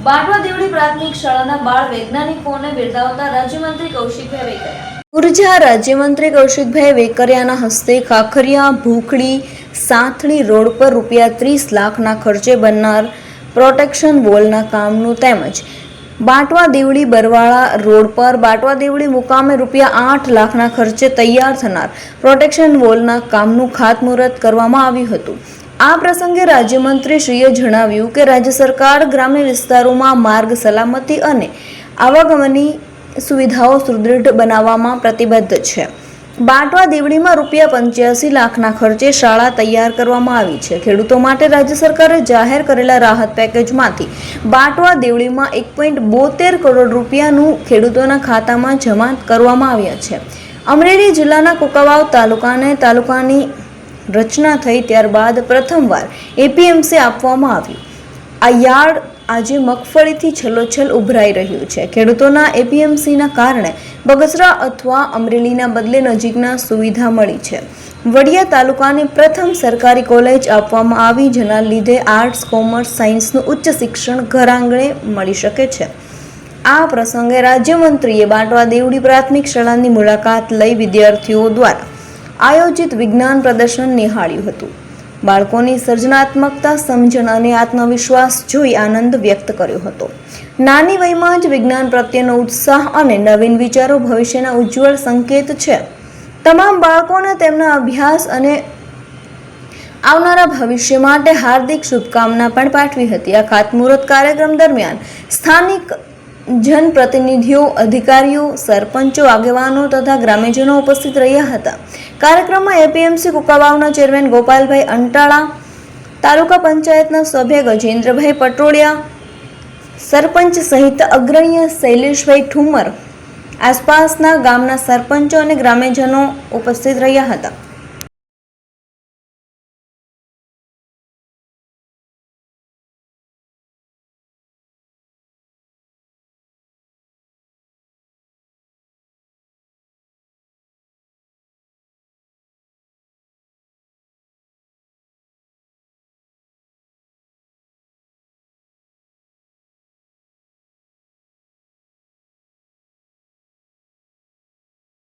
બાટવા દેવડી પ્રાથમિક શાળાના બાળ વૈજ્ઞાનિકોને બિરદાવતા રાજ્યમંત્રી કૌશિકભાઈ વેકરિયા. ઉર્જા રાજ્યમંત્રી કૌશિકભાઈ વેકરિયાના હસ્તે ખાખરિયા ભૂખડી સાંથળી રોડ પર ₹30 લાખના ખર્ચે બનનાર પ્રોટેક્શન વોલના કામનું તેમજ બાટવા દેવડી બરવાળા રોડ પર બાટવા દેવડી મુકામે ₹8 લાખના ખર્ચે તૈયાર થનાર પ્રોટેક્શન વોલના કામનું ખાતમુહૂર્ત કરવામાં આવ્યું હતું. આ પ્રસંગે રાજ્યમંત્રીશ્રીએ જણાવ્યું કે રાજ્ય સરકાર ગ્રામ્ય વિસ્તારોમાં માર્ગ સલામતી અને આવાગમનની સુવિધાઓ સુદૃઢ બનાવવામાં પ્રતિબદ્ધ છે. બાટવા દેવડીમાં ₹85 લાખના ખર્ચે શાળા તૈયાર કરવામાં આવી છે. ખેડૂતો માટે રાજ્ય સરકારે જાહેર કરેલા રાહત પેકેજમાંથી બાટવા દેવડીમાં ₹1.72 કરોડ ખેડૂતોના ખાતામાં જમા કરવામાં આવ્યા છે. અમરેલી જિલ્લાના કુંકાવાવ તાલુકાની રચના થઈ ત્યારબાદ પ્રથમવાર એપીએમસી આપવામાં આવ્યું. આ યાર્ડ આજે મગફળીથી છલોછલ ઉભરાઈ રહ્યું છે. ખેડૂતોના એપીએમસીના કારણે બગસરા અથવા અમરેલીના બદલે નજીકના સુવિધા મળી છે. વડિયા તાલુકાની પ્રથમ સરકારી કોલેજ આપવામાં આવી, જેના લીધે આર્ટ્સ, કોમર્સ, સાયન્સનું ઉચ્ચ શિક્ષણ ઘર આંગણે મળી શકે છે. આ પ્રસંગે રાજ્યમંત્રીએ બાટવા દેવડી પ્રાથમિક શાળાની મુલાકાત લઈ વિદ્યાર્થીઓ દ્વારા આયોજિત વિજ્ઞાન પ્રદર્શન નિહાળ્યું હતું. બાળકોની સર્જનાત્મકતા, સમજણ અને આત્મવિશ્વાસ જોઈ આનંદ વ્યક્ત કર્યો હતો. નાની વયમાં જ વિજ્ઞાન પ્રત્યેનો ઉત્સાહ અને નવીન વિચારો ભવિષ્યના ઉજ્જવળ સંકેત છે. તમામ બાળકોને તેમના અભ્યાસ અને આવનારા ભવિષ્ય માટે હાર્દિક શુભકામના પણ પાઠવી હતી. આ ખાતમુહૂર્ત કાર્યક્રમ દરમિયાન સ્થાનિક જનપ્રતિનિધિઓ, અધિકારીઓ, સરપંચો, આગેવાનો તથા ગ્રામ્યજનો ઉપસ્થિત રહ્યા હતા. કાર્યક્રમમાં એપીએમસી કુંકાવાવના ચેરમેન ગોપાલભાઈ અંટાળા, તાલુકા પંચાયતના સભ્ય ગજેન્દ્રભાઈ પટોડિયા, સરપંચ સહિત અગ્રણીય શૈલેષભાઈ ઠુમર, આસપાસના ગામના સરપંચો અને ગ્રામ્યજનો ઉપસ્થિત રહ્યા હતા.